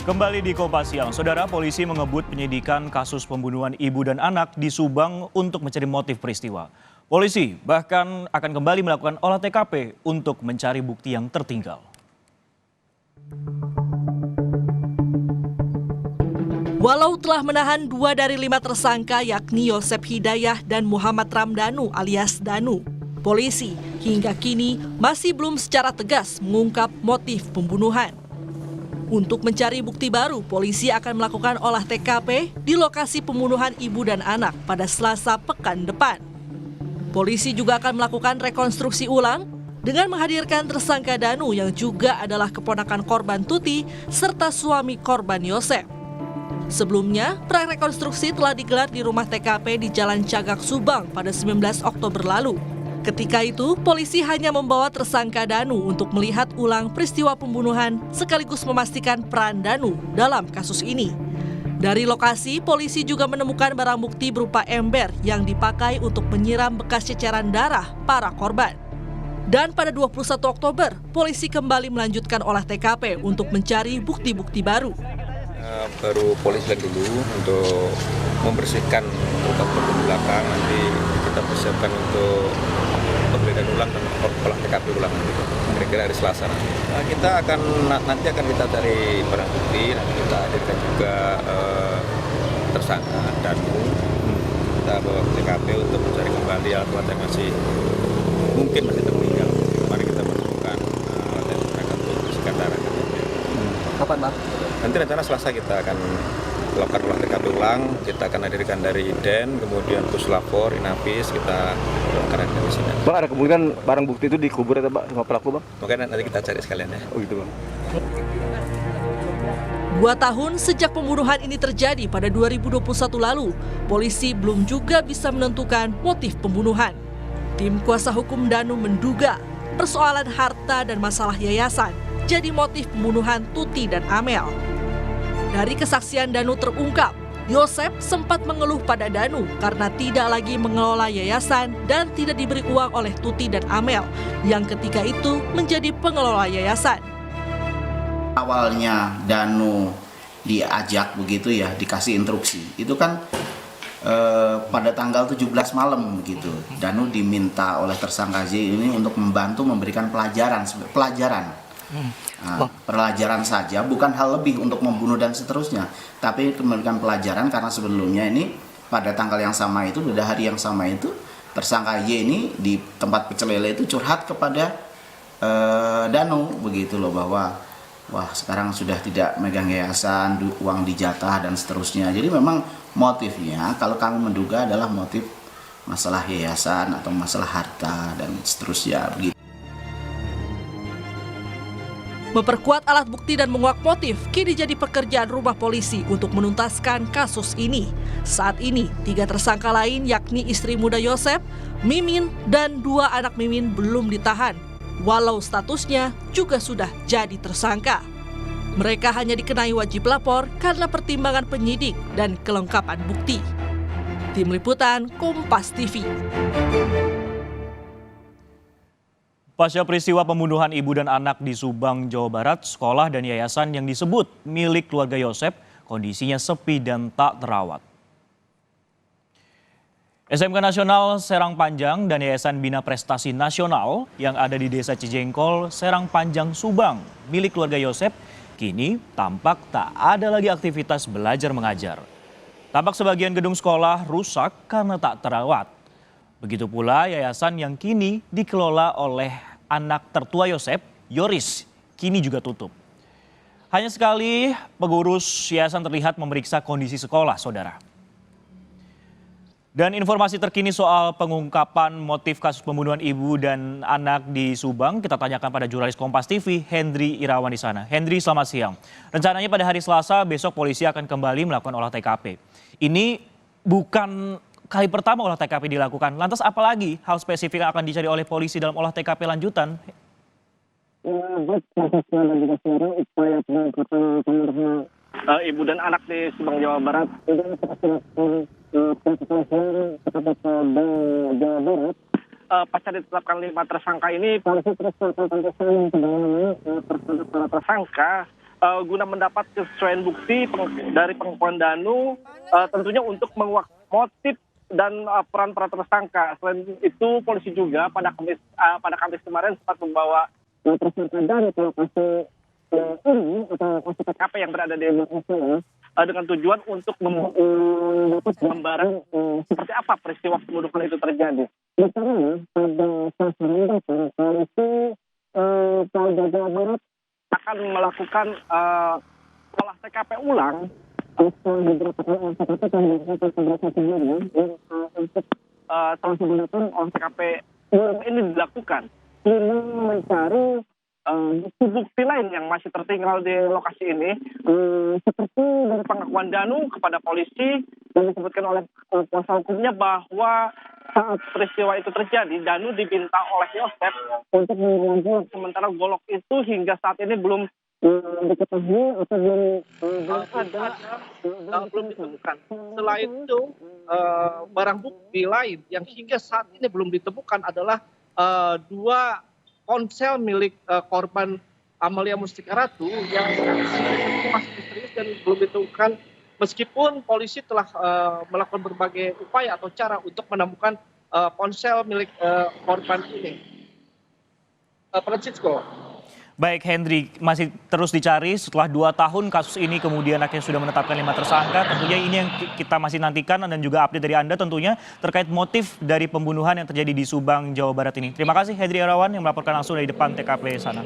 Kembali di Kompas Siang, Saudara, polisi mengebut penyidikan kasus pembunuhan ibu dan anak di Subang untuk mencari motif peristiwa. Polisi bahkan akan kembali melakukan olah TKP untuk mencari bukti yang tertinggal. Walau telah menahan 2 dari 5 tersangka yakni Yosep Hidayah dan Muhammad Ramdhanu alias Danu, polisi hingga kini masih belum secara tegas mengungkap motif pembunuhan. Untuk mencari bukti baru, polisi akan melakukan olah TKP di lokasi pembunuhan ibu dan anak pada Selasa pekan depan. Polisi juga akan melakukan rekonstruksi ulang dengan menghadirkan tersangka Danu yang juga adalah keponakan korban Tuti serta suami korban Yosep. Sebelumnya, prarekonstruksi telah digelar di rumah TKP di Jalan Cagak, Subang pada 19 Oktober lalu. Ketika itu, polisi hanya membawa tersangka Danu untuk melihat ulang peristiwa pembunuhan sekaligus memastikan peran Danu dalam kasus ini. Dari lokasi, polisi juga menemukan barang bukti berupa ember yang dipakai untuk menyiram bekas ceceran darah para korban. Dan pada 21 Oktober, polisi kembali melanjutkan olah TKP untuk mencari bukti-bukti baru. Baru polisi lagi dulu untuk membersihkan luka belakang, nanti kita persiapkan untuk penggeledahan ulang dan olah TKP ulang kira-kira hari Selasa nanti. Nanti akan kita cari barang bukti, nanti kita hadirkan juga tersangka Danu. Kita bawa ke TKP untuk mencari kembali alat-alat yang mungkin masih tertinggal. Mari kita menemukan alat yang mereka untuk bersihkan darah. Kapan, Bang? Nanti rencana Selasa kita akan melakukan olah TKP ulang, kita akan hadirkan dari IDEN, kemudian Puslapor, Inafis, kita akan hadirkan di sini. Bang, ada kemungkinan barang bukti itu dikubur atau Bang, sama pelaku, Bang? Makanya nanti kita cari sekalian ya. Oh gitu, Bang. 2 tahun sejak pembunuhan ini terjadi pada 2021 lalu, polisi belum juga bisa menentukan motif pembunuhan. Tim kuasa hukum Danu menduga persoalan harta dan masalah yayasan jadi motif pembunuhan Tuti dan Amel. Dari kesaksian Danu terungkap, Yosep sempat mengeluh pada Danu karena tidak lagi mengelola yayasan dan tidak diberi uang oleh Tuti dan Amel yang ketika itu menjadi pengelola yayasan. Awalnya Danu diajak begitu ya, dikasih instruksi. Itu kan pada tanggal 17 malam begitu. Danu diminta oleh tersangka Z ini untuk membantu memberikan pelajaran. Pelajaran saja, bukan hal lebih untuk membunuh dan seterusnya, tapi memberikan pelajaran karena sebelumnya ini pada tanggal yang sama itu, pada hari yang sama itu, tersangka Y ini di tempat pecel lele itu curhat kepada Danu begitu loh, bahwa wah sekarang sudah tidak megang yayasan, uang dijatah dan seterusnya. Jadi memang motifnya kalau kami menduga adalah motif masalah yayasan atau masalah harta dan seterusnya begitu. Memperkuat alat bukti dan menguak motif kini jadi pekerjaan rumah polisi untuk menuntaskan kasus ini. Saat ini, 3 tersangka lain yakni istri muda Yosep, Mimin, dan 2 anak Mimin belum ditahan, walau statusnya juga sudah jadi tersangka. Mereka hanya dikenai wajib lapor karena pertimbangan penyidik dan kelengkapan bukti. Tim Liputan Kompas TV. Pasca peristiwa pembunuhan ibu dan anak di Subang, Jawa Barat, sekolah dan yayasan yang disebut milik keluarga Yosep kondisinya sepi dan tak terawat. SMK Nasional Serang Panjang dan Yayasan Bina Prestasi Nasional yang ada di Desa Cijengkol, Serang Panjang, Subang, milik keluarga Yosep, kini tampak tak ada lagi aktivitas belajar mengajar. Tampak sebagian gedung sekolah rusak karena tak terawat. Begitu pula yayasan yang kini dikelola oleh anak tertua Yosep, Yoris, kini juga tutup. Hanya sekali pengurus yayasan terlihat memeriksa kondisi sekolah, Saudara. Dan informasi terkini soal pengungkapan motif kasus pembunuhan ibu dan anak di Subang, kita tanyakan pada jurnalis Kompas TV, Hendry Irawan di sana. Hendry, selamat siang. Rencananya pada hari Selasa besok polisi akan kembali melakukan olah TKP. Ini bukan kali pertama olah TKP dilakukan. Lantas apalagi hal spesifik yang akan dicari oleh polisi dalam olah TKP lanjutan? Ibu dan anak di Subang, Jawa Barat. Pasca ditetapkan 5 tersangka ini, polisi terus melakukan pemeriksaan pendalaman terhadap para tersangka guna mendapat kesesuaian bukti dari pengakuan Danu, tentunya untuk menguak motif dan peran-peran tersangka. Selain itu, polisi juga pada Kamis kemarin sempat membawa tersangka Danu ke lokasi ini atau lokasi TKP yang berada di lokasi dengan tujuan untuk mendapat gambaran seperti apa peristiwa pembunuhan itu terjadi. Misalnya pada sasaran polisi Polda Jawa Barat akan melakukan olah TKP ulang setelah beberapa kali olah TKP yang dilakukan pada sebelumnya untuk salah satu olah TKP ulang ini dilakukan guna mencari bukti lain yang masih tertinggal di lokasi ini, seperti dari pengakuan Danu kepada polisi dan disebutkan oleh kuasa hukumnya bahwa saat peristiwa itu terjadi, Danu diminta oleh Yosep untuk mengambil, sementara golok itu hingga saat ini belum diketahui atau belum ditemukan. Selain itu, barang bukti lain yang hingga saat ini belum ditemukan adalah 2 ponsel milik korban Amalia Mustika Ratu yang masih misterius dan belum ditemukan, meskipun polisi telah melakukan berbagai upaya atau cara untuk menemukan ponsel milik korban ini. Francisco. Baik Hendri, masih terus dicari setelah 2 tahun kasus ini kemudian akhirnya sudah menetapkan 5 tersangka. Tentunya ini yang kita masih nantikan dan juga update dari Anda tentunya terkait motif dari pembunuhan yang terjadi di Subang, Jawa Barat ini. Terima kasih Hendri Irawan yang melaporkan langsung dari depan TKP sana.